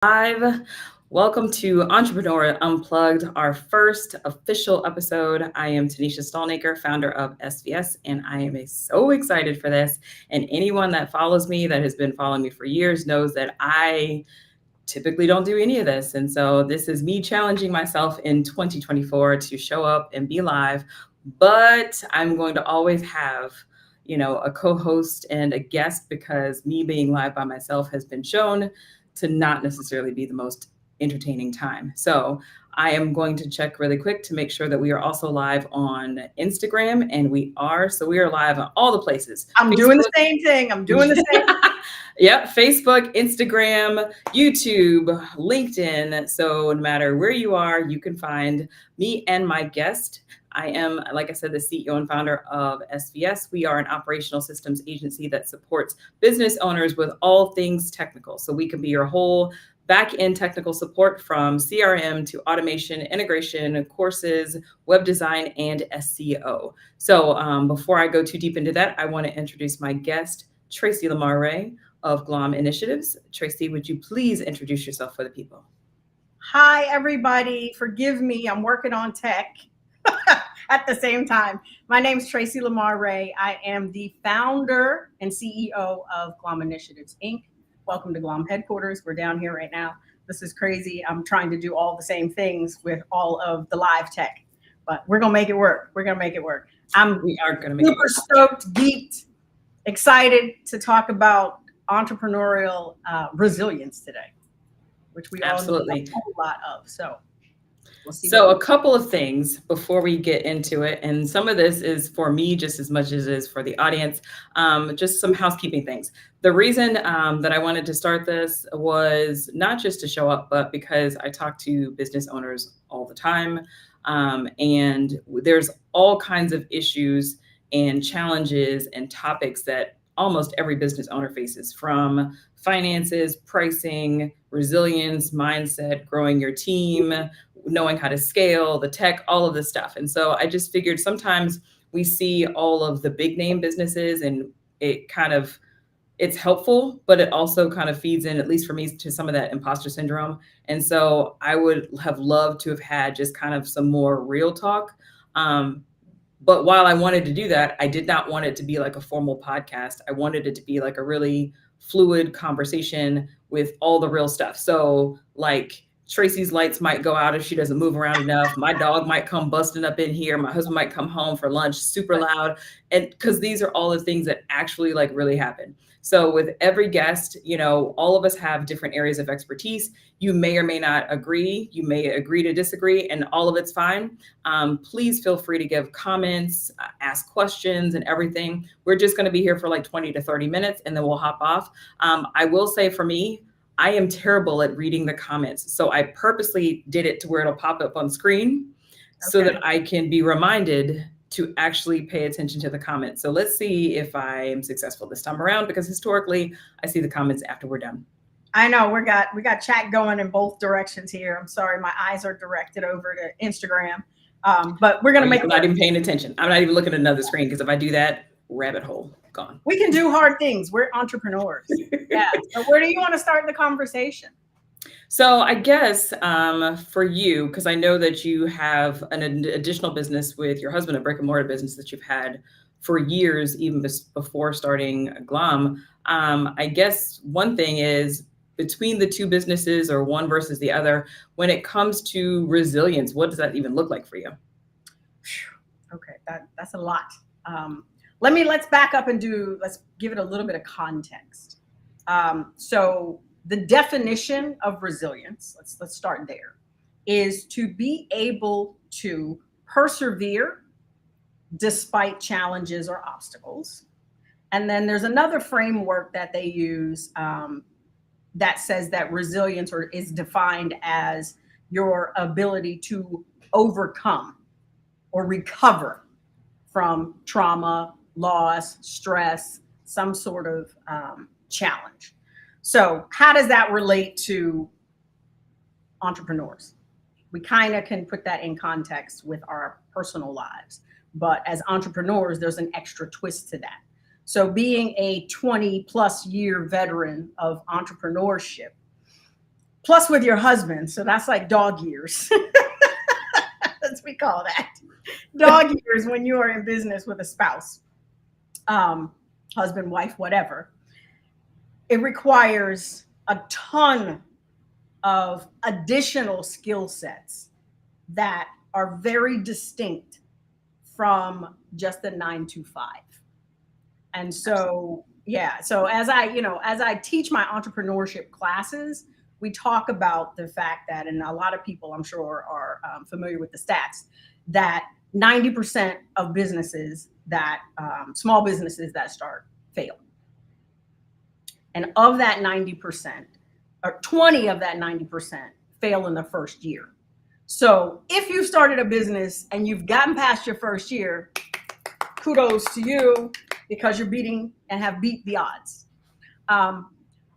Live. Welcome to Entrepreneur Unplugged, our first official episode. I am Tanisha Stallnaker, founder of SVS, and I am so excited for this. And anyone that follows me, that has been following me for years, knows that I typically don't do any of this. And so this is me challenging myself in 2024 to show up and be live. But I'm going to always have a co-host and a guest because me being live by myself has been shown to not necessarily be the most entertaining time. So I am going to check really quick to make sure that we are also live on Instagram, and we are. So we are live on all the places. I'm doing the same thing. Yep, Facebook, Instagram, YouTube, LinkedIn. So no matter where you are, you can find me and my guest. I am, like I said, the CEO and founder of SVS. We are an operational systems agency that supports business owners with all things technical. So we can be your whole back-end technical support from CRM to automation, integration, courses, web design, and SEO. So before I go too deep into that, I want to introduce my guest, Tracy Lamar-Ray of GLOM Initiatives. Tracy, would you please introduce yourself for the people? Hi, everybody. Forgive me. I'm working on tech at the same time. My name is Tracy Lamar-Ray. I am the founder and CEO of GLOM Initiatives, Inc. Welcome to GLOM headquarters. We're down here right now. This is crazy. I'm trying to do all the same things with all of the live tech, but we're going to make it work. We are going to make super stoked, geeked, excited to talk about entrepreneurial resilience today, which we all need a whole lot of. So a couple of things before we get into it, and some of this is for me just as much as it is for the audience. Just some housekeeping things. The reason that I wanted to start this was not just to show up, but because I talk to business owners all the time, and there's all kinds of issues and challenges and topics that almost every business owner faces, from finances, pricing, resilience, mindset, growing your team, knowing how to scale, the tech, all of this stuff. And so I just figured sometimes we see all of the big name businesses and it's helpful, but it also kind of feeds in, at least for me, to some of that imposter syndrome. And so I would have loved to have had just kind of some more real talk. But while I wanted to do that, I did not want it to be like a formal podcast. I wanted it to be like a really fluid conversation with all the real stuff. So like Tracy's lights might go out if she doesn't move around enough. My dog might come busting up in here. My husband might come home for lunch super loud. And because these are all the things that actually like really happen. So with every guest, all of us have different areas of expertise. You may or may not agree. You may agree to disagree, and all of it's fine. Please feel free to give comments, ask questions and everything. We're just going to be here for like 20 to 30 minutes, and then we'll hop off. I will say for me, I am terrible at reading the comments. So I purposely did it to where it'll pop up on screen so that I can be reminded to actually pay attention to the comments. So let's see if I am successful this time around, because historically I see the comments after we're done. I know we got chat going in both directions here. I'm sorry, my eyes are directed over to Instagram. But we're going to make it. I'm not even paying attention. I'm not even looking at another screen, because if I do that, rabbit hole gone. We can do hard things. We're entrepreneurs. Yeah. So where do you want to start the conversation? So I guess for you, because I know that you have an additional business with your husband, a brick and mortar business that you've had for years, even before starting GLOM. I guess one thing is, between the two businesses, or one versus the other, when it comes to resilience, what does that even look like for you? Okay, that's a lot. Let's back up and let's give it a little bit of context. So the definition of resilience, let's start there, is to be able to persevere despite challenges or obstacles. And then there's another framework that they use that says that resilience is defined as your ability to overcome or recover from trauma, loss, stress, some sort of challenge. So how does that relate to entrepreneurs? We kind of can put that in context with our personal lives, but as entrepreneurs, there's an extra twist to that. So being a 20 plus year veteran of entrepreneurship, plus with your husband. So that's like dog years. As we call that. Dog years when you are in business with a spouse, husband, wife, whatever. It requires a ton of additional skill sets that are very distinct from just the 9 to 5. And so, yeah, so as I teach my entrepreneurship classes, we talk about the fact that, and a lot of people I'm sure are familiar with the stats, that 90% of businesses that, small businesses that start fail. And of that 90%, or 20 of that 90% fail in the first year. So if you started a business and you've gotten past your first year, kudos to you, because you're beating and have beat the odds.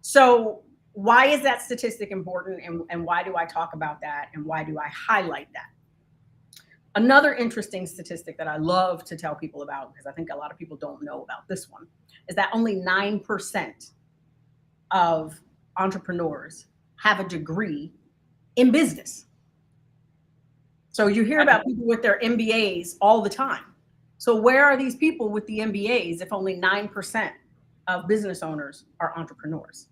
So why is that statistic important, and why do I talk about that, and why do I highlight that? Another interesting statistic that I love to tell people about, because I think a lot of people don't know about this one, is that only 9% of entrepreneurs have a degree in business. So you hear about people with their MBAs all the time. So where are these people with the MBAs if only 9% of business owners are entrepreneurs?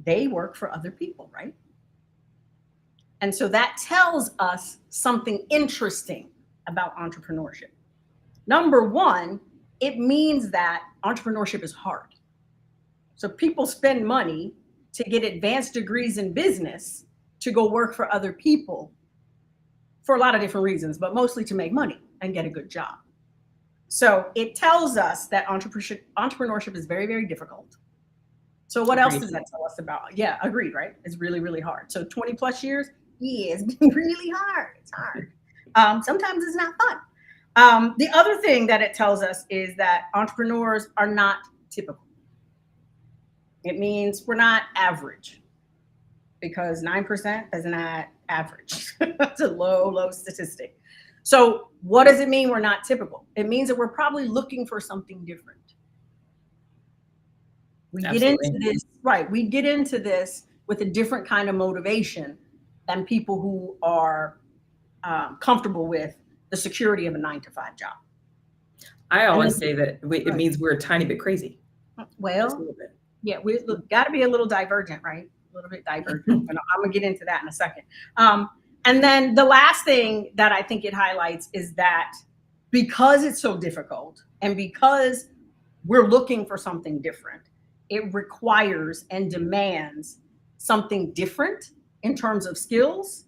They work for other people, right? And so that tells us something interesting about entrepreneurship. Number one, it means that entrepreneurship is hard. So people spend money to get advanced degrees in business to go work for other people for a lot of different reasons, but mostly to make money and get a good job. So it tells us that entrepreneurship is very, very difficult. So what else does that tell us about? Yeah, agreed, right? It's really, really hard. So 20 plus years, yeah, it's been really hard. It's hard. Sometimes it's not fun. The other thing that it tells us is that entrepreneurs are not typical. It means we're not average, because 9% is not average. It's a low, low statistic. So what does it mean we're not typical? It means that we're probably looking for something different. We get into this, right? We get into this with a different kind of motivation than people who are comfortable with the security of a 9 to 5 job. I always say that it means we're a tiny bit crazy. Well, yeah, we got to be a little divergent, right? A little bit divergent. And I'm gonna get into that in a second. And then the last thing that I think it highlights is that because it's so difficult and because we're looking for something different, it requires and demands something different in terms of skills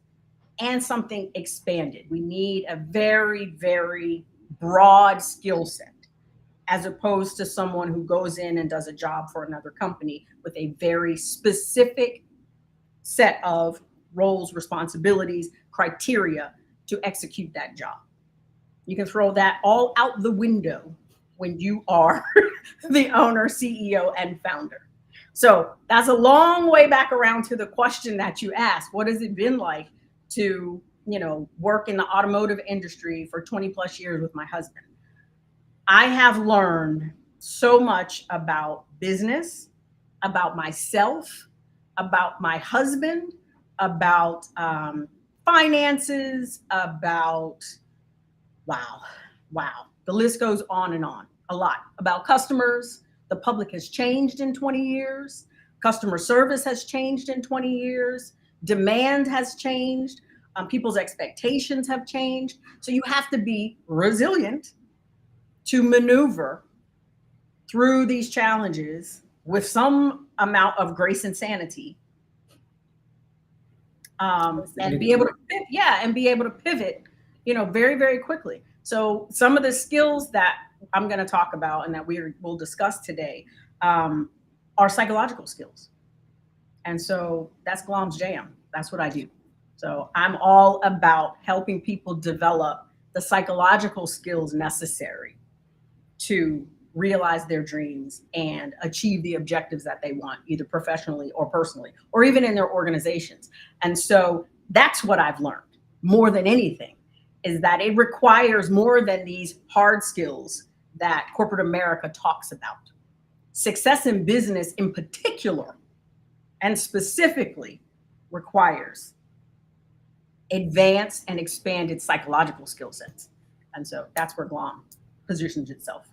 and something expanded. We need a very, very broad skill set, as opposed to someone who goes in and does a job for another company with a very specific set of roles, responsibilities, criteria to execute that job. You can throw that all out the window when you are the owner, CEO, and founder. So that's a long way back around to the question that you asked. What has it been like to, work in the automotive industry for 20 plus years with my husband? I have learned so much about business, about myself, about my husband, about finances, about, wow, the list goes on and on. A lot about customers. The public has changed in 20 years. Customer service has changed in 20 years. Demand has changed. People's expectations have changed. So you have to be resilient to maneuver through these challenges with some amount of grace and sanity, and be able to pivot, very, very quickly. So some of the skills that I'm going to talk about and that we'll discuss today are psychological skills. And so that's Glom's jam. That's what I do. So I'm all about helping people develop the psychological skills necessary to realize their dreams and achieve the objectives that they want, either professionally or personally, or even in their organizations. And so that's what I've learned more than anything, is that it requires more than these hard skills that corporate America talks about. Success in business in particular and specifically requires advanced and expanded psychological skill sets. And so that's where GLOM positions itself.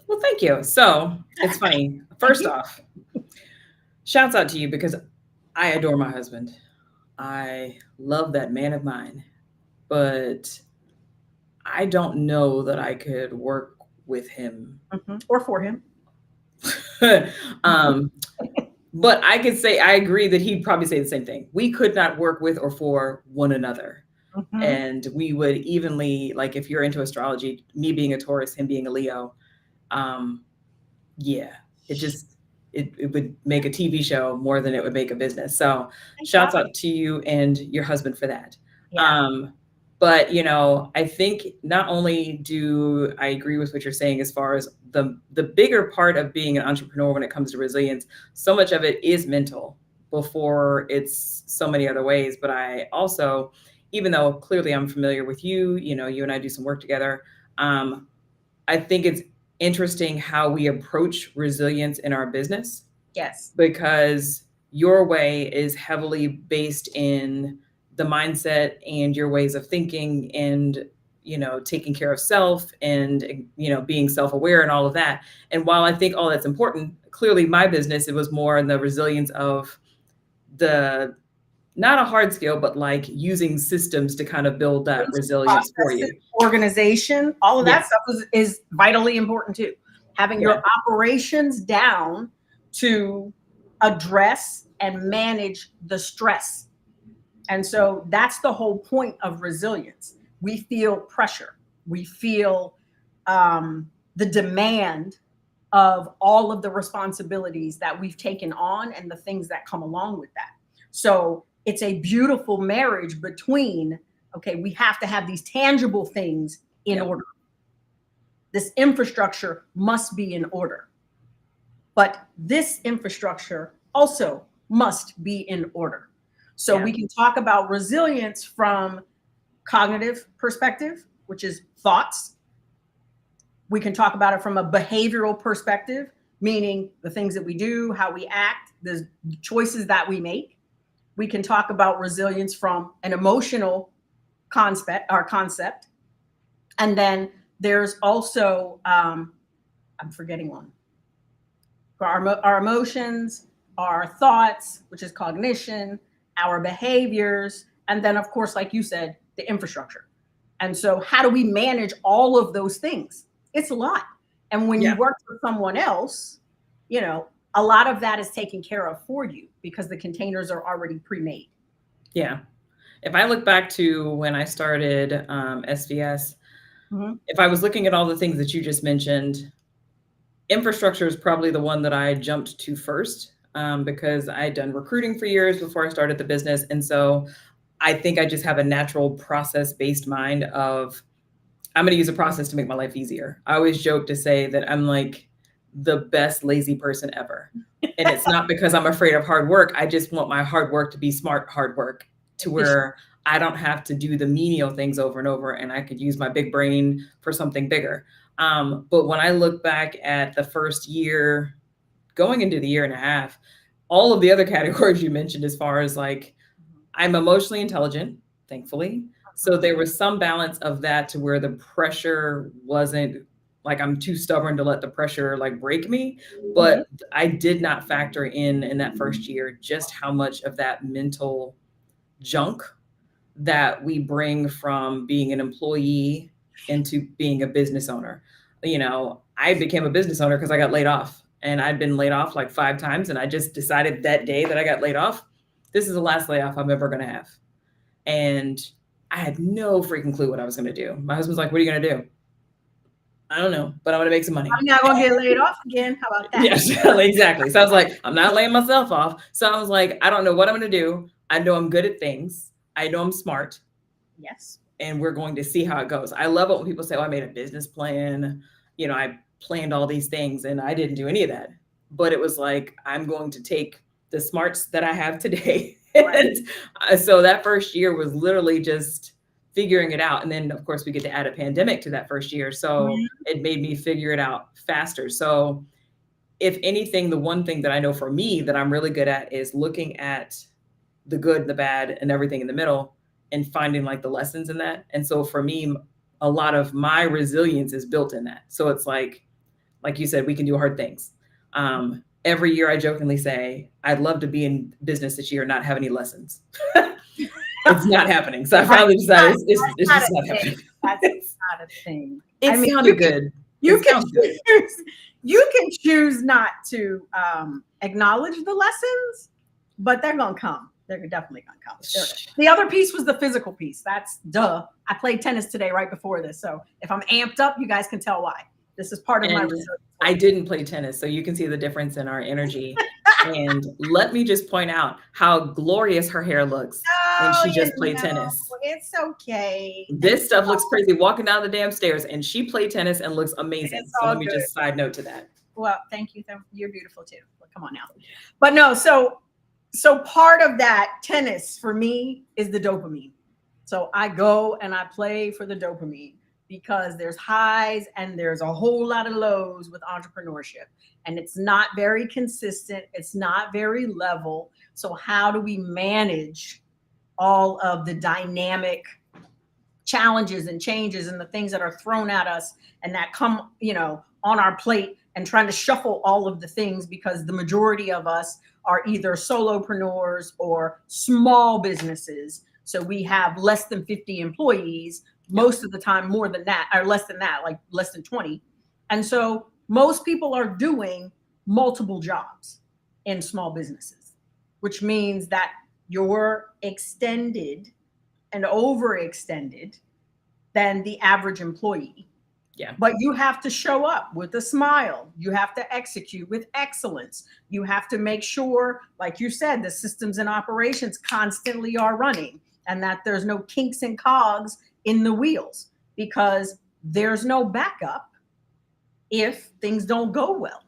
Well, thank you. So it's funny. First off, shouts out to you because I adore my husband. I love that man of mine, but I don't know that I could work with him. Or for him. But I could say, I agree that he'd probably say the same thing. We could not work with or for one another. And we would evenly, like if you're into astrology, me being a Taurus, him being a Leo, yeah, it would make a TV show more than it would make a business. So shouts out to you and your husband for that. Yeah. But, you know, I think not only do I agree with what you're saying as far as the bigger part of being an entrepreneur when it comes to resilience, so much of it is mental before it's so many other ways. But I also, even though clearly I'm familiar with you, you know, you and I do some work together, I think it's interesting how we approach resilience in our business. Yes. Because your way is heavily based in the mindset and your ways of thinking and, you know, taking care of self and, you know, being self-aware and all of that. And while I think all that's important, clearly my business, it was more in the resilience of the, not a hard skill, but like using systems to kind of build that resilience for you. Organization, all of that stuff is vitally important too. Having your operations down to address and manage the stress. And so that's the whole point of resilience. We feel pressure. We feel the demand of all of the responsibilities that we've taken on and the things that come along with that. So it's a beautiful marriage between, okay, we have to have these tangible things in order. This infrastructure must be in order. But this infrastructure also must be in order. So we can talk about resilience from cognitive perspective, which is thoughts. We can talk about it from a behavioral perspective, meaning the things that we do, how we act, the choices that we make. We can talk about resilience from an emotional concept. And then there's also, I'm forgetting one. Our emotions, our thoughts, which is cognition, our behaviors, and then of course, like you said, the infrastructure. And so how do we manage all of those things? It's a lot. And when you work for someone else, you know, a lot of that is taken care of for you because the containers are already pre-made. Yeah. If I look back to when I started SVS, if I was looking at all the things that you just mentioned, infrastructure is probably the one that I jumped to first. Because I had done recruiting for years before I started the business. And so I think I just have a natural process-based mind of, I'm going to use a process to make my life easier. I always joke to say that I'm like the best lazy person ever. And it's not because I'm afraid of hard work. I just want my hard work to be smart hard work to where I don't have to do the menial things over and over. And I could use my big brain for something bigger. But when I look back at the first year, going into the year and a half, all of the other categories you mentioned, as far as like, I'm emotionally intelligent, thankfully. So there was some balance of that to where the pressure wasn't like, I'm too stubborn to let the pressure like break me. But I did not factor in that first year, just how much of that mental junk that we bring from being an employee into being a business owner. You know, I became a business owner because I got laid off. And I'd been laid off like 5 times. And I just decided that day that I got laid off, this is the last layoff I'm ever going to have. And I had no freaking clue what I was going to do. My husband's like, what are you going to do? I don't know, but I'm going to make some money. I'm not going to get laid off again. How about that? Yes, exactly. So I was like, I'm not laying myself off. So I was like, I don't know what I'm going to do. I know I'm good at things. I know I'm smart. Yes. And we're going to see how it goes. I love it when people say, oh, I made a business plan. You know, I planned all these things and I didn't do any of that. But it was like, I'm going to take the smarts that I have today. And so that first year was literally just figuring it out. And then of course we get to add a pandemic to that first year. So it made me figure it out faster. So if anything, the one thing that I know for me that I'm really good at is looking at the good, the bad, and everything in the middle and finding like the lessons in that. And so for me, a lot of my resilience is built in that. So it's like you said, we can do hard things. Every year I jokingly say, I'd love to be in business this year and not have any lessons. It's not happening. So I finally decided it's just not happening. That's not a thing. It sounded good. You can choose not to acknowledge the lessons, but they're gonna come. They're definitely gonna come. The other piece was the physical piece. That's duh. I played tennis today right before this, so if I'm amped up, you guys can tell why. This is part of my research. I didn't play tennis, so you can see the difference in our energy. And let me just point out how glorious her hair looks when she just played tennis. It's okay. This stuff looks crazy walking down the damn stairs, and she played tennis and looks amazing. So let me just side note to that. Well, thank you. You're beautiful too. Well, come on now. But no, so part of that tennis for me is the dopamine. So I go and I play for the dopamine, because there's highs and there's a whole lot of lows with entrepreneurship, and it's not very consistent. It's not very level. So how do we manage all of the dynamic challenges and changes and the things that are thrown at us and that come, on our plate, and trying to shuffle all of the things, because the majority of us are either solopreneurs or small businesses. So we have less than 50 employees. Most of the time, more than that, or less than that, like less than 20. And so most people are doing multiple jobs in small businesses, which means that you're extended and overextended than the average employee. Yeah. But you have to show up with a smile. You have to execute with excellence. You have to make sure, like you said, the systems and operations constantly are running, and that there's no kinks and cogs in the wheels, because there's no backup if things don't go well.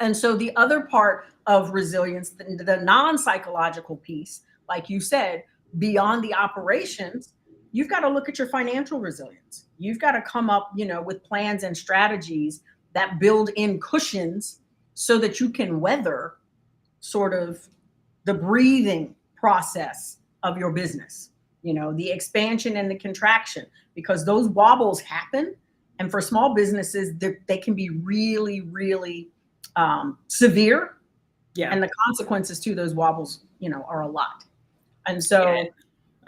And so the other part of resilience, the non-psychological piece, like you said, beyond the operations, you've got to look at your financial resilience. You've got to come up, with plans and strategies that build in cushions so that you can weather sort of the breathing process of your business. The expansion and the contraction, because those wobbles happen. And for small businesses, they can be really, really severe. Yeah. And the consequences to those wobbles, are a lot. And so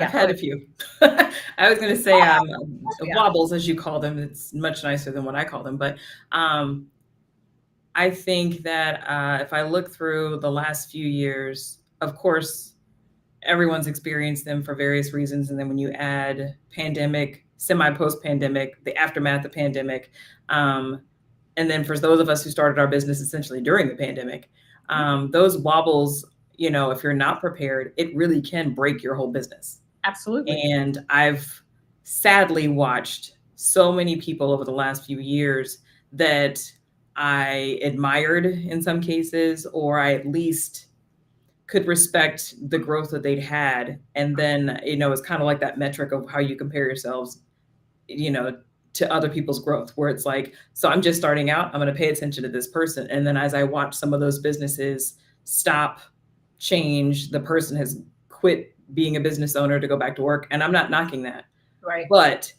I've had a few. I was going to say wobbles, as you call them. It's much nicer than what I call them. But I think that if I look through the last few years, of course, everyone's experienced them for various reasons. And then when you add pandemic, semi-post-pandemic, the aftermath of pandemic, and then for those of us who started our business essentially during the pandemic, those wobbles, if you're not prepared, it really can break your whole business. Absolutely. And I've sadly watched so many people over the last few years that I admired in some cases, or I at least could respect the growth that they'd had. And then, it's kind of like that metric of how you compare yourselves, to other people's growth, where it's like, so I'm just starting out, I'm going to pay attention to this person. And then as I watch some of those businesses stop, change, the person has quit being a business owner to go back to work. And I'm not knocking that. Right. But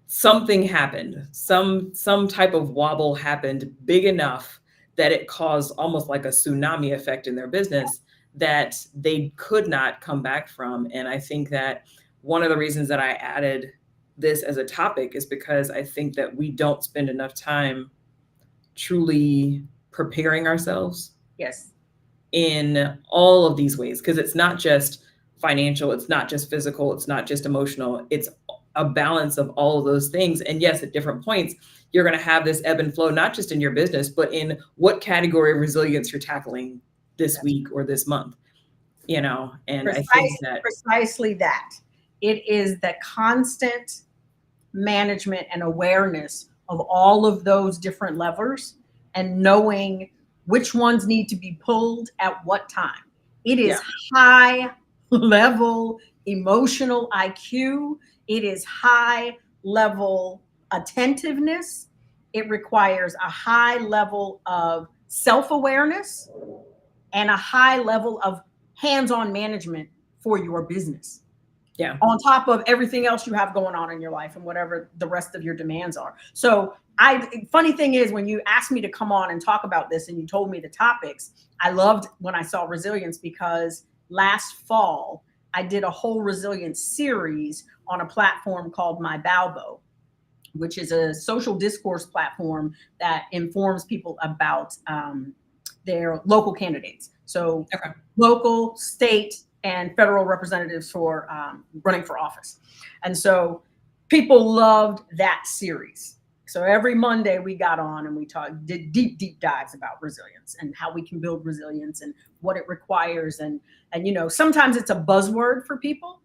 something happened. Some type of wobble happened big enough that it caused almost like a tsunami effect in their business that they could not come back from. And I think that one of the reasons that I added this as a topic is because I think that we don't spend enough time truly preparing ourselves. Yes. In all of these ways, because it's not just financial, it's not just physical, it's not just emotional, it's a balance of all of those things. And yes, at different points, you're going to have this ebb and flow, not just in your business, but in what category of resilience you're tackling this week or this month, and I think that precisely that it is the constant management and awareness of all of those different levers, and knowing which ones need to be pulled at what time. It is high level emotional IQ. It is high level attentiveness. It requires a high level of self-awareness, and a high level of hands-on management for your business. Yeah. On top of everything else you have going on in your life and whatever the rest of your demands are. So funny thing is, when you asked me to come on and talk about this and you told me the topics, I loved when I saw resilience, because last fall I did a whole resilience series on a platform called My Balbo, which is a social discourse platform that informs people about their local candidates. So local, state, and federal representatives for running for office. And so people loved that series. So every Monday we got on and we did deep dives about resilience and how we can build resilience and what it requires. And sometimes it's a buzzword for people,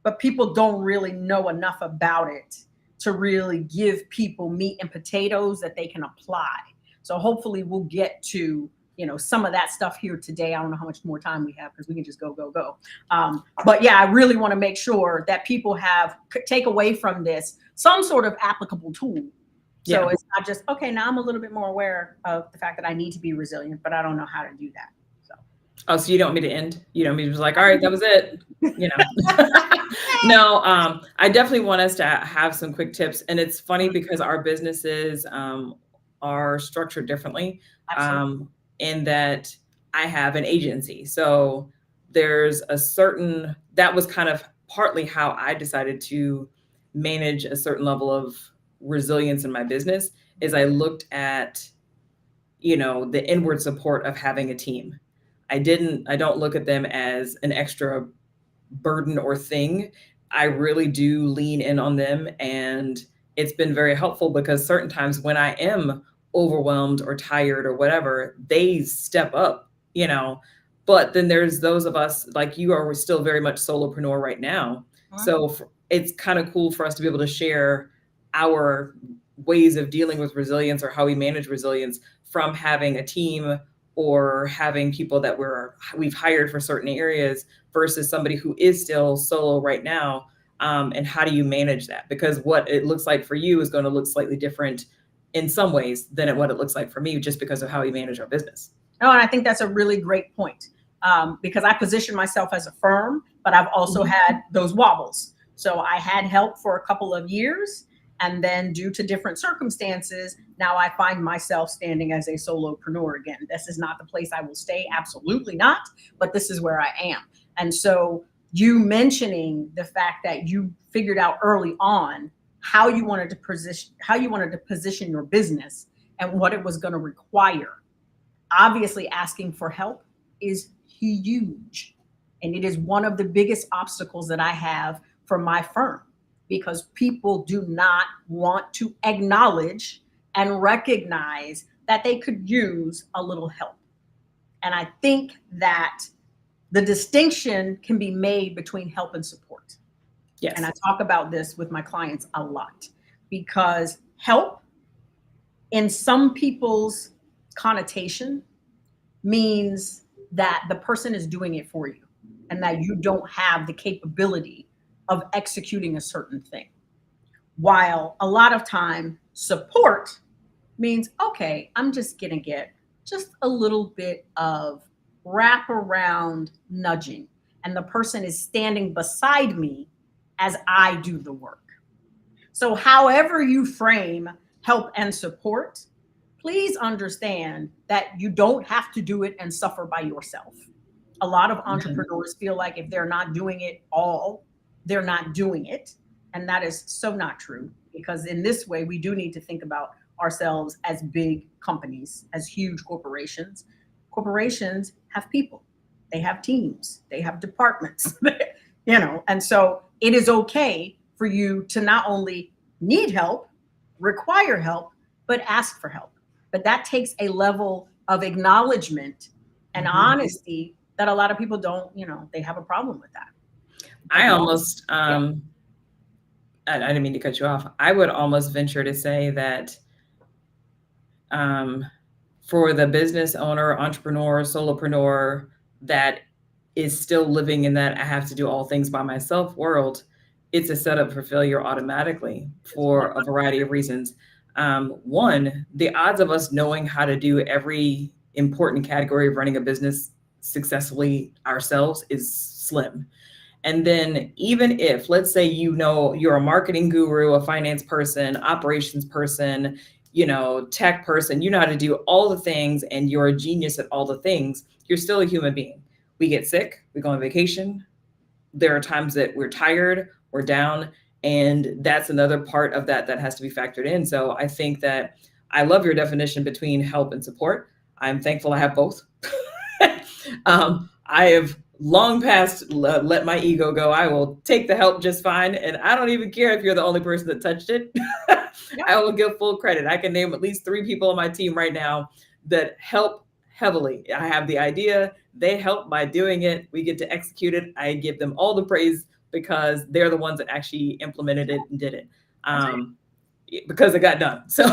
but people don't really know enough about it to really give people meat and potatoes that they can apply. So hopefully we'll get to some of that stuff here today. I don't know how much more time we have because we can just go. But yeah, I really want to make sure that people take away from this some sort of applicable tool. So it's not just, okay, now I'm a little bit more aware of the fact that I need to be resilient, but I don't know how to do that. So you don't want me to end? You don't want me to be like, all right, that was it. No, I definitely want us to have some quick tips. And it's funny because our businesses are structured differently. In that I have an agency. So there's that was kind of partly how I decided to manage a certain level of resilience in my business, is I looked at, the inward support of having a team. I don't look at them as an extra burden or thing. I really do lean in on them. And it's been very helpful because certain times when I am overwhelmed or tired or whatever, they step up, but then there's those of us like you are, we're still very much solopreneur right now. So it's kind of cool for us to be able to share our ways of dealing with resilience or how we manage resilience from having a team or having people that we've hired for certain areas versus somebody who is still solo right now. And how do you manage that? Because what it looks like for you is going to look slightly different in some ways than what it looks like for me, just because of how we manage our business. Oh, and I think that's a really great point, because I position myself as a firm, but I've also had those wobbles. So I had help for a couple of years, and then due to different circumstances, now I find myself standing as a solopreneur again. This is not the place I will stay, absolutely not, but this is where I am. And so you mentioning the fact that you figured out early on how you wanted to position your business and what it was going to require. Obviously, asking for help is huge. And it is one of the biggest obstacles that I have for my firm, because people do not want to acknowledge and recognize that they could use a little help. And I think that the distinction can be made between help and support. Yes. And I talk about this with my clients a lot, because help in some people's connotation means that the person is doing it for you and that you don't have the capability of executing a certain thing. While a lot of time support means, okay, I'm just going to get just a little bit of wraparound nudging, and the person is standing beside me as I do the work. So however you frame help and support, please understand that you don't have to do it and suffer by yourself. A lot of entrepreneurs feel like if they're not doing it all, they're not doing it. And that is so not true, because in this way, we do need to think about ourselves as big companies, as huge corporations. Corporations have people, they have teams, they have departments, and so it is okay for you to not only need help, require help, but ask for help. But that takes a level of acknowledgement and honesty that a lot of people don't, they have a problem with that. I almost, I didn't mean to cut you off. I would almost venture to say that for the business owner, entrepreneur, solopreneur that is still living in that I have to do all things by myself world, it's a setup for failure automatically for a variety of reasons. One, the odds of us knowing how to do every important category of running a business successfully ourselves is slim. And then even if, let's say, you're a marketing guru, a finance person, operations person, tech person, you know how to do all the things and you're a genius at all the things, you're still a human being. We get sick, we go on vacation. There are times that we're tired, we're down, and that's another part of that has to be factored in. So I think that I love your definition between help and support. I'm thankful I have both. I have long past let my ego go. I will take the help just fine. And I don't even care if you're the only person that touched it. I will give full credit. I can name at least 3 people on my team right now that help heavily. I have the idea. They help by doing it. We get to execute it. I give them all the praise because they're the ones that actually implemented it and did it. Because it got done. So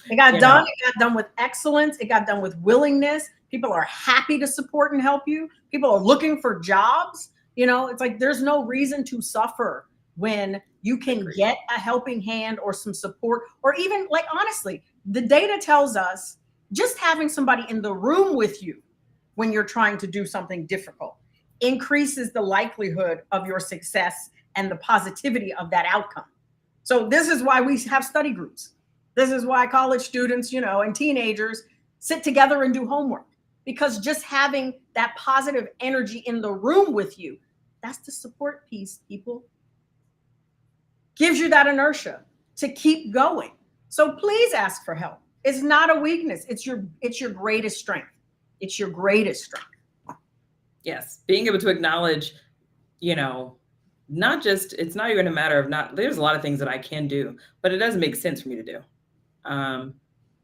it got done. It got done with excellence. It got done with willingness. People are happy to support and help you. People are looking for jobs. It's like there's no reason to suffer when you can get a helping hand or some support, or even, like, honestly, the data tells us just having somebody in the room with you when you're trying to do something difficult increases the likelihood of your success and the positivity of that outcome. So this is why we have study groups. This is why college students, and teenagers sit together and do homework, because just having that positive energy in the room with you, that's the support piece, people. Gives you that inertia to keep going. So please ask for help. It's not a weakness. It's your greatest strength. It's your greatest strength. Yes. Being able to acknowledge, it's not even a matter of there's a lot of things that I can do, but it doesn't make sense for me to do.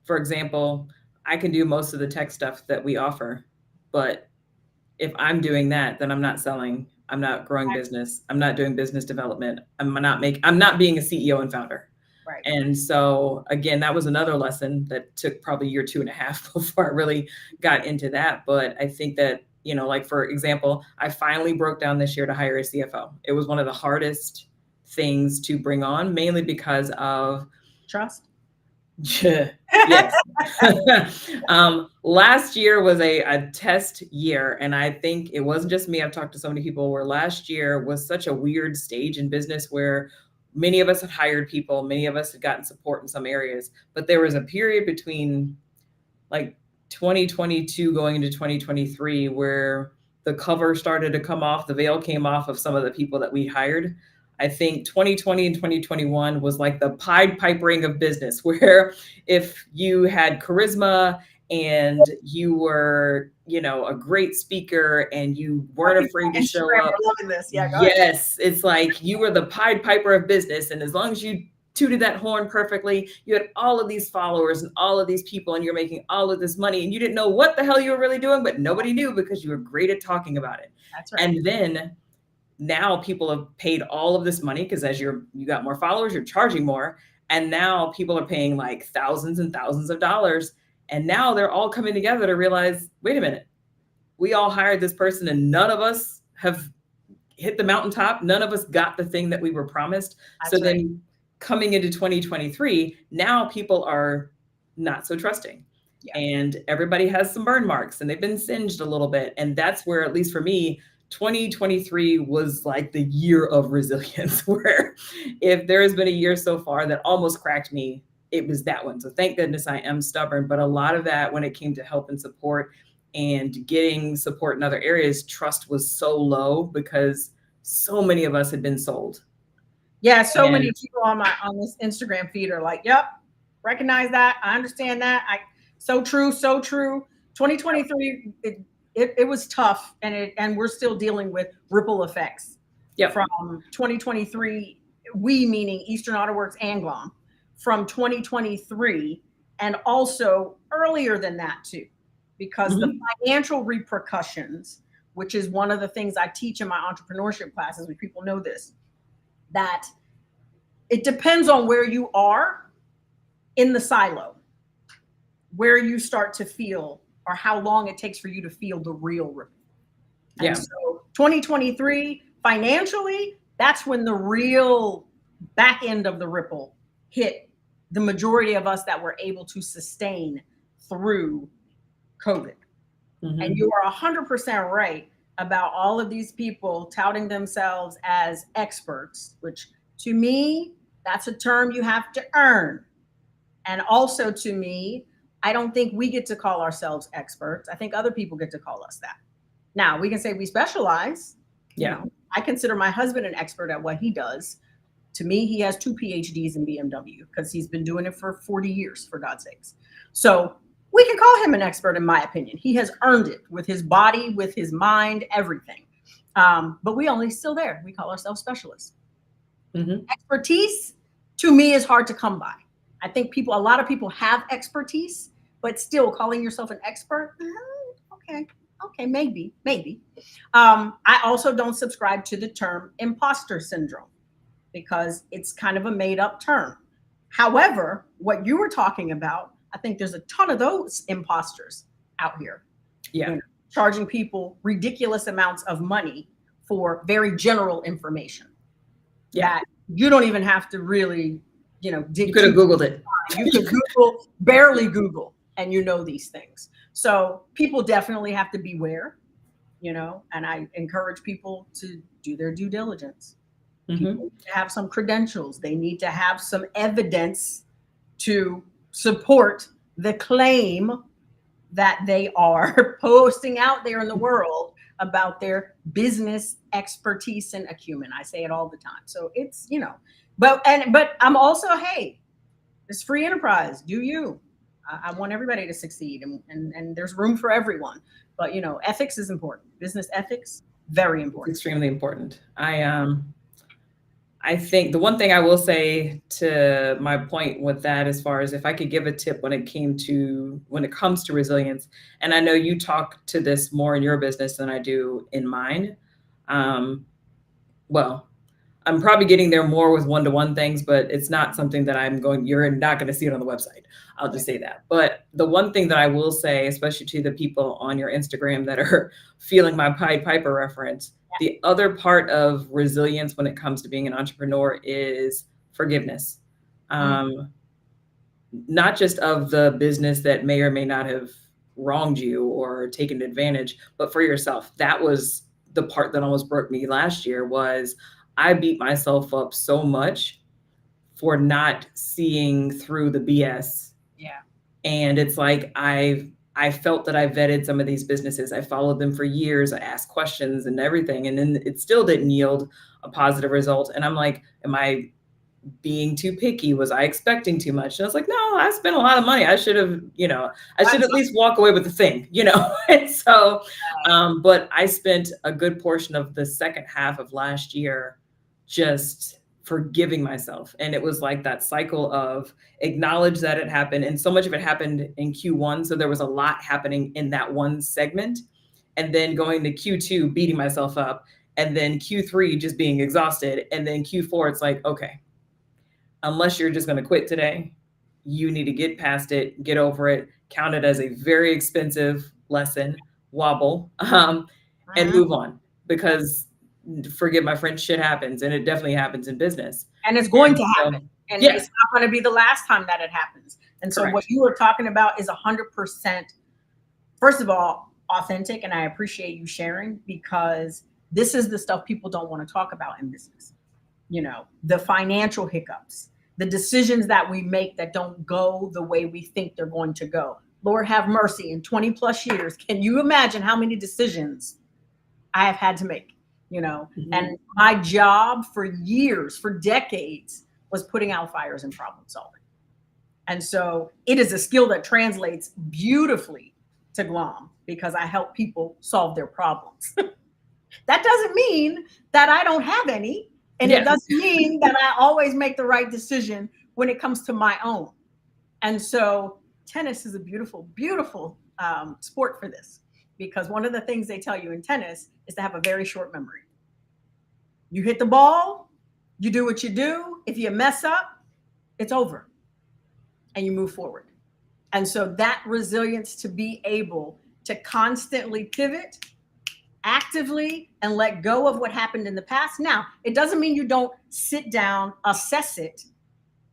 For example, I can do most of the tech stuff that we offer, but if I'm doing that, then I'm not selling, I'm not growing business, I'm not doing business development, I'm not being a CEO and founder. Right. And so again, that was another lesson that took probably a year, 2.5 before I really got into that. But I think that, like, for example, I finally broke down this year to hire a CFO. It was one of the hardest things to bring on, mainly because of trust. Yes. Last year was a test year. And I think it wasn't just me. I've talked to so many people where last year was such a weird stage in business where many of us had hired people, many of us had gotten support in some areas, but there was a period between like 2022 going into 2023 where the cover started to come off, the veil came off of some of the people that we hired. I think 2020 and 2021 was like the Pied Pipering of business, where if you had charisma and you were, a great speaker and you weren't afraid to show up. Yes, it's like you were the Pied Piper of business. And as long as you tooted that horn perfectly, you had all of these followers and all of these people, and you're making all of this money, and you didn't know what the hell you were really doing, but nobody knew because you were great at talking about it. That's right. And then now people have paid all of this money because as you got more followers, you're charging more. And now people are paying like thousands and thousands of dollars. And now they're all coming together to realize, wait a minute, we all hired this person and none of us have hit the mountaintop. None of us got the thing that we were promised. That's so right. Then coming into 2023, now people are not so trusting. Yeah. And everybody has some burn marks and they've been singed a little bit. And that's where, at least for me, 2023 was like the year of resilience, where if there has been a year so far that almost cracked me, it was that one. So thank goodness I am stubborn. But a lot of that, when it came to help and support and getting support in other areas, trust was so low because so many of us had been sold. Yeah, so many people on this Instagram feed are like, yep, recognize that. I understand that. So true, so true. 2023, it was tough, and we're still dealing with ripple effects. Yep. From 2023, we meaning Eastern Auto Works and Glom, from 2023, and also earlier than that too, because the financial repercussions, which is one of the things I teach in my entrepreneurship classes, which people know this, that it depends on where you are in the silo, where you start to feel, or how long it takes for you to feel the real ripple. And so 2023, financially, that's when the real back end of the ripple hit the majority of us that were able to sustain through COVID. And you are 100% right about all of these people touting themselves as experts, which to me, that's a term you have to earn. And also to me, I don't think we get to call ourselves experts. I think other people get to call us that. Now, we can say we specialize. Yeah. You know, I consider my husband an expert at what he does. To me, he has 2 PhDs in BMW because he's been doing it for 40 years, for God's sakes. So we can call him an expert, in my opinion. He has earned it with his body, with his mind, everything. But we only still there. We call ourselves specialists. Expertise, to me, is hard to come by. I think a lot of people have expertise, but still calling yourself an expert, okay, maybe. I also don't subscribe to the term imposter syndrome because it's kind of a made up term. However, what you were talking about, I think there's a ton of those imposters out here. Yeah. You know, charging people ridiculous amounts of money for very general information. Yeah. That you don't even have to really, dig. You could have Googled it. You could Google, barely Google, and you know these things. So people definitely have to beware, and I encourage people to do their due diligence. People need to have some credentials. They need to have some evidence to support the claim that they are posting out there in the world about their business expertise and acumen. I say it all the time. So it's, but I'm also, hey, it's free enterprise. Do you? I want everybody to succeed, and there's room for everyone. But ethics is important. Business ethics, very important. It's extremely important. I think the one thing I will say to my point with that, as far as if I could give a tip when it comes to resilience, and I know you talk to this more in your business than I do in mine. Well, I'm probably getting there more with one-to-one things, but it's not something that you're not going to see it on the website. I'll just say that. But the one thing that I will say, especially to the people on your Instagram that are feeling my Pied Piper reference, the other part of resilience when it comes to being an entrepreneur is forgiveness. Not just of the business that may or may not have wronged you or taken advantage, but for yourself. That was the part that almost broke me last year. Was I beat myself up so much for not seeing through the BS. Yeah. And it's like I felt that I vetted some of these businesses. I followed them for years. I asked questions and everything. And then it still didn't yield a positive result. And I'm like, am I being too picky? Was I expecting too much? And I was like, no, I spent a lot of money. I should have, I should at least walk away with the thing, And so, but I spent a good portion of the second half of last year just forgiving myself. And it was like that cycle of acknowledge that it happened. And so much of it happened in Q1. So there was a lot happening in that one segment. And then going to Q2, beating myself up. And then Q3, just being exhausted. And then Q4, it's like, okay, unless you're just going to quit today, you need to get past it, get over it, count it as a very expensive lesson, wobble, and move on. Because forgive my French, shit happens, and it definitely happens in business. And it's going to happen. And it's not going to be the last time that it happens. And so what you were talking about is 100%, first of all, authentic. And I appreciate you sharing, because this is the stuff people don't want to talk about in business. The financial hiccups, the decisions that we make that don't go the way we think they're going to go. Lord have mercy, in 20 plus years, can you imagine how many decisions I have had to make? And my job for years, for decades, was putting out fires and problem solving. And so it is a skill that translates beautifully to GLOM, because I help people solve their problems. That doesn't mean that I don't have any. And it doesn't mean that I always make the right decision when it comes to my own. And so tennis is a beautiful, beautiful sport for this, because one of the things they tell you in tennis is to have a very short memory. You hit the ball, you do what you do. If you mess up, it's over and you move forward. And so that resilience to be able to constantly pivot actively and let go of what happened in the past. Now, it doesn't mean you don't sit down, assess it,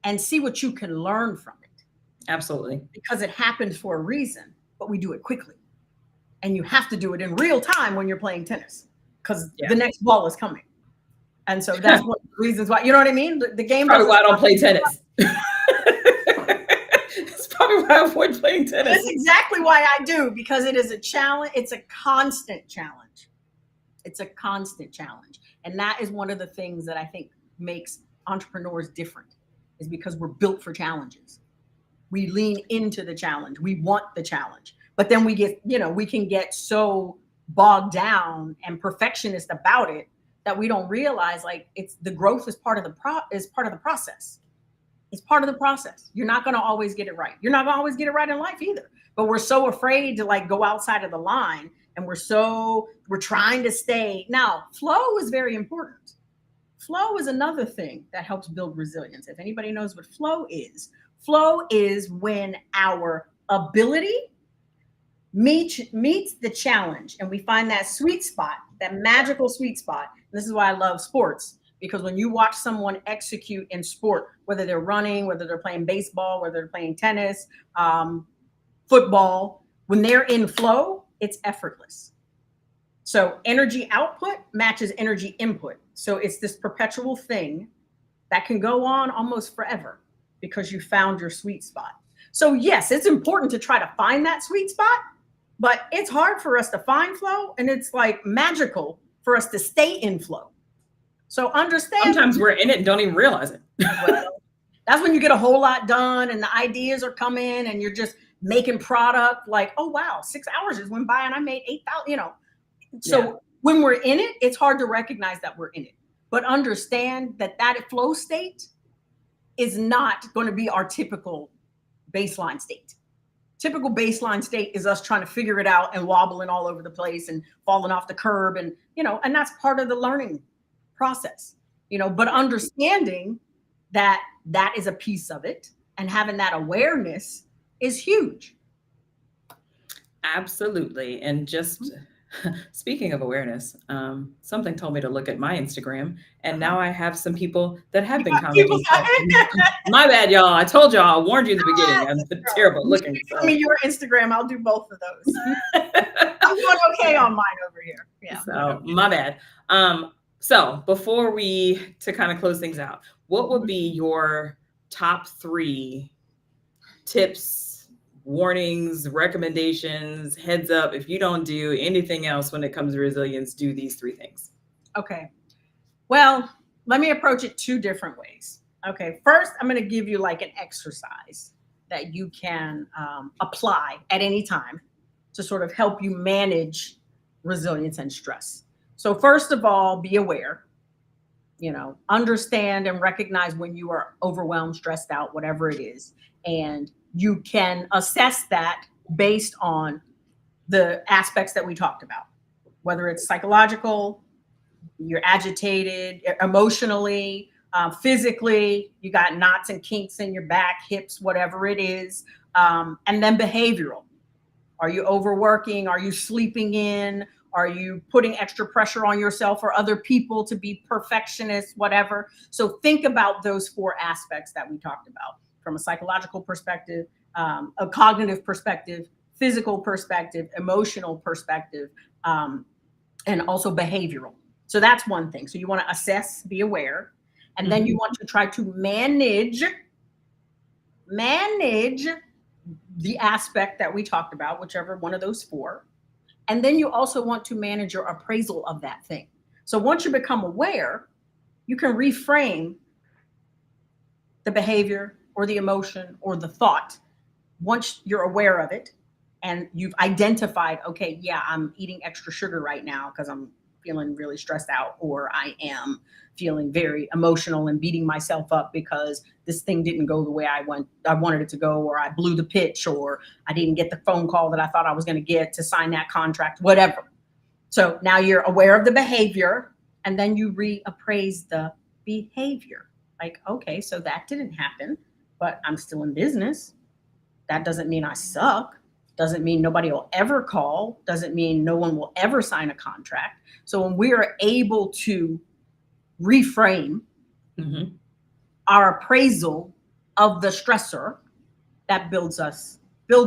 and see what you can learn from it. Absolutely. Because it happened for a reason. but we do it quickly. And you have to do it in real time when you're playing tennis because the next ball is coming. And so that's one of the reasons why, you know what I mean? The game probably why I don't play tennis. It's probably why I avoid playing tennis. That's exactly why I do, because it is a challenge. It's a constant challenge. It's a constant challenge. And that is one of the things that I think makes entrepreneurs different, is because we're built for challenges. We lean into the challenge. We want the challenge. But then we get, we can get so bogged down and perfectionist about it that we don't realize, like, it's the growth is part of the process. It's part of the process. You're not going to always get it right. You're not going to always get it right in life either. But we're so afraid to like go outside of the line, and we're trying to stay. Now, flow is very important. Flow is another thing that helps build resilience. If anybody knows what flow is when our ability meets the challenge, and we find that sweet spot, that magical sweet spot. And this is why I love sports, because when you watch someone execute in sport, whether they're running, whether they're playing baseball, whether they're playing tennis, football, when they're in flow, it's effortless. So energy output matches energy input. So it's this perpetual thing that can go on almost forever because you found your sweet spot. So yes, it's important to try to find that sweet spot, but it's hard for us to find flow, and it's like magical for us to stay in flow. So understand. Sometimes we're in it and don't even realize it. Well, that's when you get a whole lot done and the ideas are coming and you're just making product like, oh, wow, 6 hours just went by and I made 8,000, So when we're in it, it's hard to recognize that we're in it. But understand that flow state is not going to be our typical baseline state. Typical baseline state is us trying to figure it out and wobbling all over the place and falling off the curb. And, and that's part of the learning process, but understanding that is a piece of it, and having that awareness is huge. Absolutely. And just speaking of awareness, something told me to look at my Instagram, and now I have some people that have been commenting. My bad, y'all. I told y'all, I warned you in the beginning. I'm terrible looking. So. Give me your Instagram. I'll do both of those. I'm doing okay on mine over here. Yeah. So my bad. So before to kind of close things out, what would be your top 3 tips, warnings, recommendations, heads up? If you don't do anything else when it comes to resilience, do these 3 things. Okay. Well, let me approach it 2 different ways. Okay. First, I'm going to give you like an exercise that you can apply at any time to sort of help you manage resilience and stress. So first of all, be aware, understand and recognize when you are overwhelmed, stressed out, whatever it is. And you can assess that based on the aspects that we talked about, whether it's psychological, you're agitated, emotionally, physically, you got knots and kinks in your back, hips, whatever it is. And then behavioral. Are you overworking? Are you sleeping in? Are you putting extra pressure on yourself or other people to be perfectionists, whatever? So think about those 4 aspects that we talked about, from a psychological perspective, a cognitive perspective, physical perspective, emotional perspective, and also behavioral. So that's one thing. So you want to assess, be aware, and then you want to try to manage the aspect that we talked about, whichever one of those 4. And then you also want to manage your appraisal of that thing. So once you become aware, you can reframe the behavior or the emotion or the thought once you're aware of it and you've identified, okay, yeah, I'm eating extra sugar right now because I'm feeling really stressed out, or I am feeling very emotional and beating myself up because this thing didn't go the way I wanted it to go, or I blew the pitch, or I didn't get the phone call that I thought I was going to get to sign that contract, whatever. So now you're aware of the behavior, and then you reappraise the behavior. Like, okay, so that didn't happen, but I'm still in business. That doesn't mean I suck. Doesn't mean nobody will ever call. Doesn't mean no one will ever sign a contract. So when we are able to reframe our appraisal of the stressor, that builds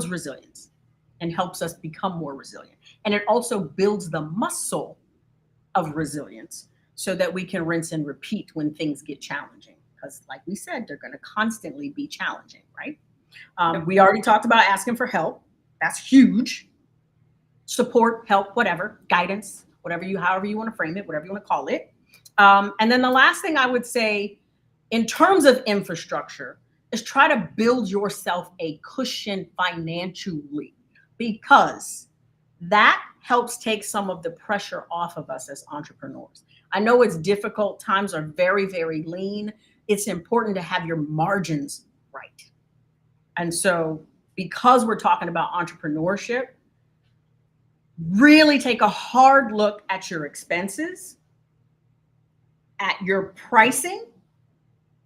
resilience. and helps us become more resilient. And it also builds the muscle of resilience so that we can rinse and repeat when things get challenging. Because like we said, they're going to constantly be challenging, right? We already talked about asking for help. That's huge. Support, help, whatever, guidance, however you want to frame it, whatever you want to call it. And then the last thing I would say in terms of infrastructure is try to build yourself a cushion financially, because that helps take some of the pressure off of us as entrepreneurs. I know it's difficult. Times are very, very lean. It's important to have your margins right. And so because we're talking about entrepreneurship, really take a hard look at your expenses, at your pricing,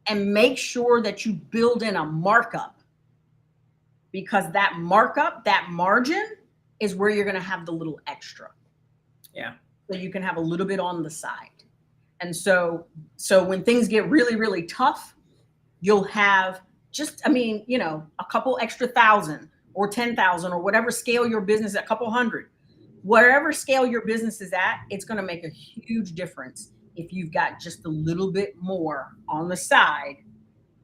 and make sure that you build in a markup, because that markup, that margin is where you're going to have the little extra. Yeah. So you can have a little bit on the side. And so when things get really, really tough, you'll have just, a couple extra thousand or 10,000 or whatever scale your business at, a couple hundred, wherever scale your business is at, it's going to make a huge difference if you've got just a little bit more on the side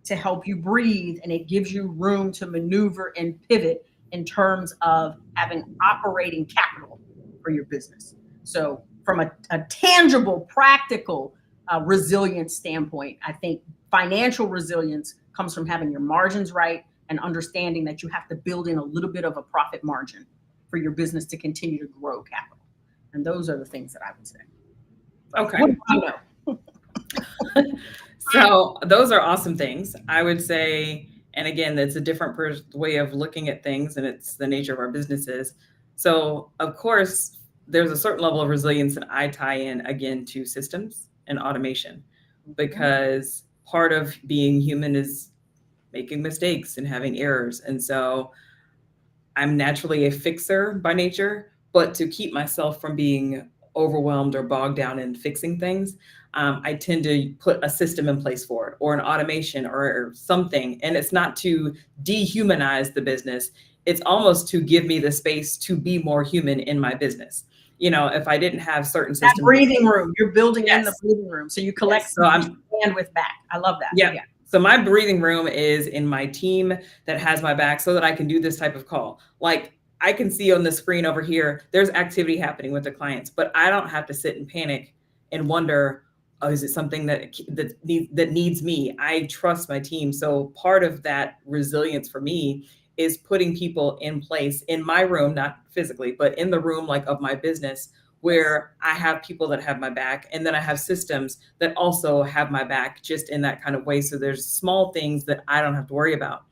to help you breathe, and it gives you room to maneuver and pivot in terms of having operating capital for your business. So from a tangible, practical resilience standpoint, I think financial resilience comes from having your margins right and understanding that you have to build in a little bit of a profit margin for your business to continue to grow capital. And those are the things that I would say. Okay. What do I know? So those are awesome things. I would say, and again, that's a different way of looking at things, and it's the nature of our businesses. So of course, there's a certain level of resilience that I tie in again to systems and automation, because part of being human is making mistakes and having errors. And so I'm naturally a fixer by nature, but to keep myself from being overwhelmed or bogged down in fixing things, I tend to put a system in place for it, or an automation or something. And it's not to dehumanize the business. It's almost to give me the space to be more human in my business. If I didn't have certain systems. That breathing room, you're building in the breathing room. So you collect bandwidth back. I love that. Yeah. So my breathing room is in my team that has my back so that I can do this type of call. Like, I can see on the screen over here, there's activity happening with the clients, but I don't have to sit and panic and wonder, oh, is it something that needs me? I trust my team. So part of that resilience for me is putting people in place in my room, not physically, but in the room like of my business, where I have people that have my back, and then I have systems that also have my back, just in that kind of way. So there's small things that I don't have to worry about.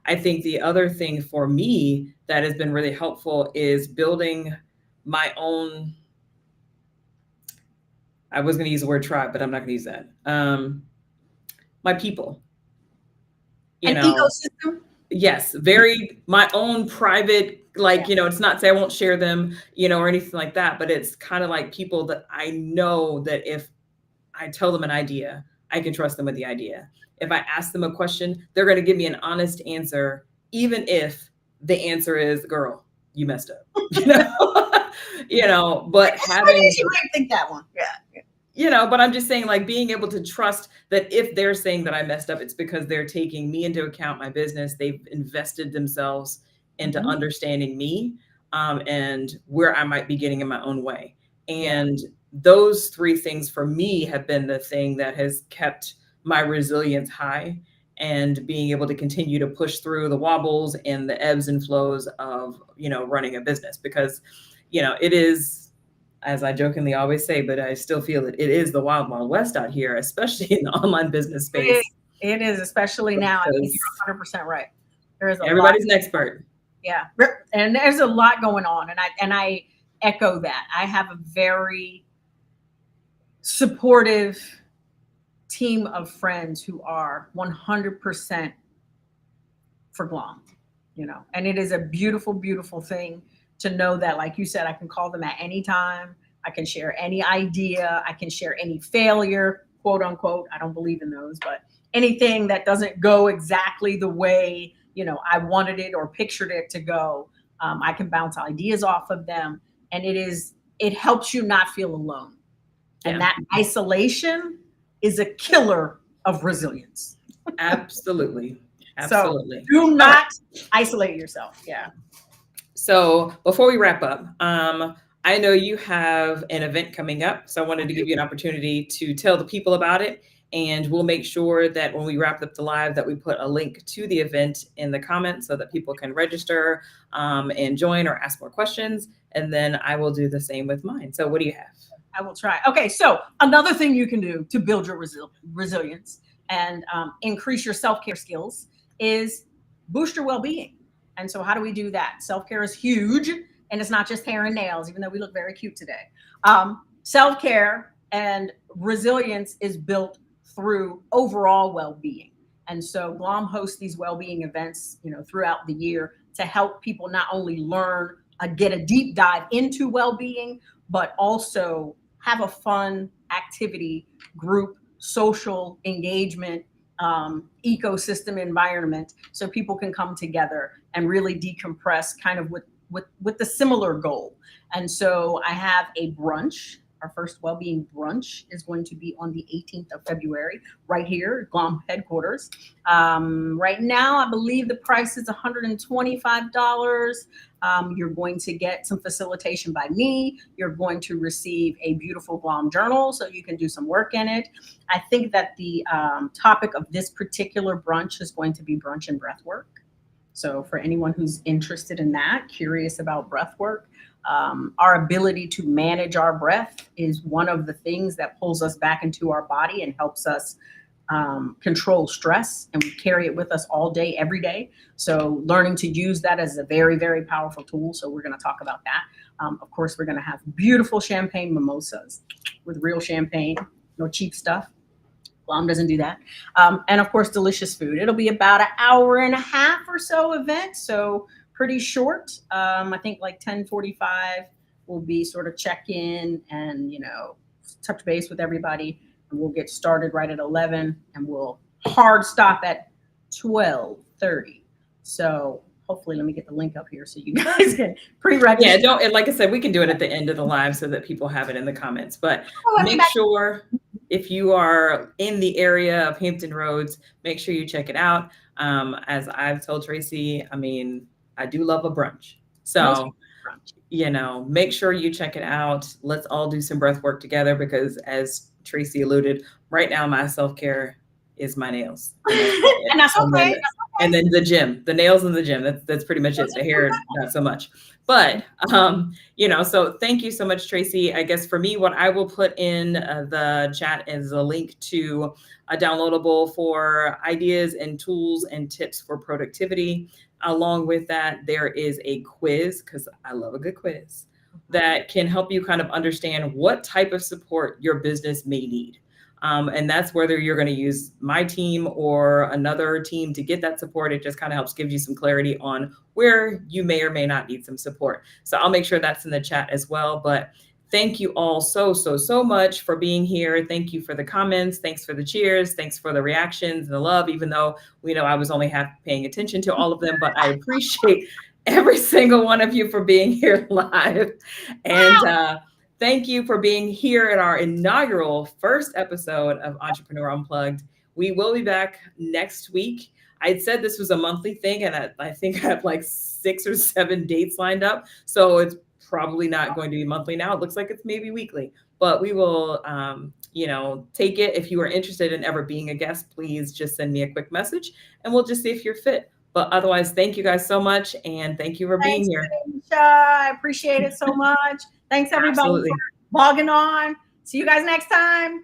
I think the other thing for me that has been really helpful is building my own, I was going to use the word tribe, but I'm not going to use that. My people. Ecosystem? Yes, very my own private, it's not say I won't share them, or anything like that, but it's kind of like people that I know that if I tell them an idea, I can trust them with the idea. If I ask them a question, they're going to give me an honest answer, even if the answer is, girl, you messed up, but having, you might think that one. Yeah. But I'm just saying, like, being able to trust that if they're saying that I messed up, it's because they're taking me into account, my business. They've invested themselves into understanding me, and where I might be getting in my own way. And those three things for me have been the thing that has kept my resilience high, and being able to continue to push through the wobbles and the ebbs and flows of, running a business, because, it is, as I jokingly always say, but I still feel it is the wild, wild west out here, especially in the online business space. It is, especially now. I think you're 100% right. Everybody's an expert. Yeah. And there's a lot going on. And I echo that. I have a very supportive team of friends who are 100% for Glom, and it is a beautiful, beautiful thing to know that, like you said, I can call them at any time. I can share any idea. I can share any failure, quote unquote. I don't believe in those, but anything that doesn't go exactly the way, I wanted it or pictured it to go. I can bounce ideas off of them, and it helps you not feel alone. And that isolation is a killer of resilience. Absolutely. So do not isolate yourself. Yeah. So before we wrap up, I know you have an event coming up, so I wanted to give you an opportunity to tell the people about it. And we'll make sure that when we wrap up the live that we put a link to the event in the comments so that people can register and join or ask more questions. And then I will do the same with mine. So what do you have? I will try. Okay, so another thing you can do to build your resilience and increase your self-care skills is boost your well-being. And so how do we do that? Self-care is huge, and it's not just hair and nails, even though we look very cute today. Self-care and resilience is built through overall well-being. And so GLOM hosts these well-being events, throughout the year to help people not only learn, get a deep dive into well-being, but also have a fun activity, group, social engagement, ecosystem environment, so people can come together and really decompress kind of with the similar goal. And so I have a brunch. Our first well-being brunch is going to be on the 18th of February, right here at GLOM headquarters. Right now, I believe the price is $125. You're going to get some facilitation by me. You're going to receive a beautiful GLOM journal so you can do some work in it. I think that the topic of this particular brunch is going to be brunch and breath work. So for anyone who's interested in that, curious about breath work, our ability to manage our breath is one of the things that pulls us back into our body and helps us control stress, and we carry it with us all day, every day. So learning to use that as a very, very powerful tool. So we're going to talk about that. Of course, we're going to have beautiful champagne mimosas with real champagne, no cheap stuff. GLOM doesn't do that. And of course, delicious food. It'll be about an hour and a half or so event. So pretty short. I think like 10:45 will be sort of check in and, touch base with everybody. And we'll get started right at 11 and we'll hard stop at 12:30. So hopefully, let me get the link up here so you guys can pre-register. Yeah, and like I said, we can do it at the end of the live so that people have it in the comments. But make sure if you are in the area of Hampton Roads, make sure you check it out. As I've told Tracy, I do love a brunch. So, make sure you check it out. Let's all do some breath work together because as Tracy alluded, right now my self-care is my nails. And that's okay. And then the gym, the nails in the gym. That's pretty much it. The hair, not so much. But, so thank you so much, Tracy. I guess for me, what I will put in the chat is a link to a downloadable for ideas and tools and tips for productivity. Along with that, there is a quiz, because I love a good quiz, that can help you kind of understand what type of support your business may need. And that's whether you're going to use my team or another team to get that support. It just kind of helps give you some clarity on where you may or may not need some support. So I'll make sure that's in the chat as well. But thank you all so much for being here. Thank you for the comments. Thanks for the cheers. Thanks for the reactions and the love, even though we know I was only half paying attention to all of them, but I appreciate every single one of you for being here live. And thank you for being here at our inaugural first episode of Entrepreneur Unplugged. We will be back next week. I said this was a monthly thing, and I think I have like 6 or 7 dates lined up. So it's probably not going to be monthly now. It looks like it's maybe weekly, but we will, take it. If you are interested in ever being a guest, please just send me a quick message and we'll just see if you're fit. But otherwise, thank you guys so much. And thank you for being here. I appreciate it so much. Thanks everybody Absolutely. for logging on. See you guys next time.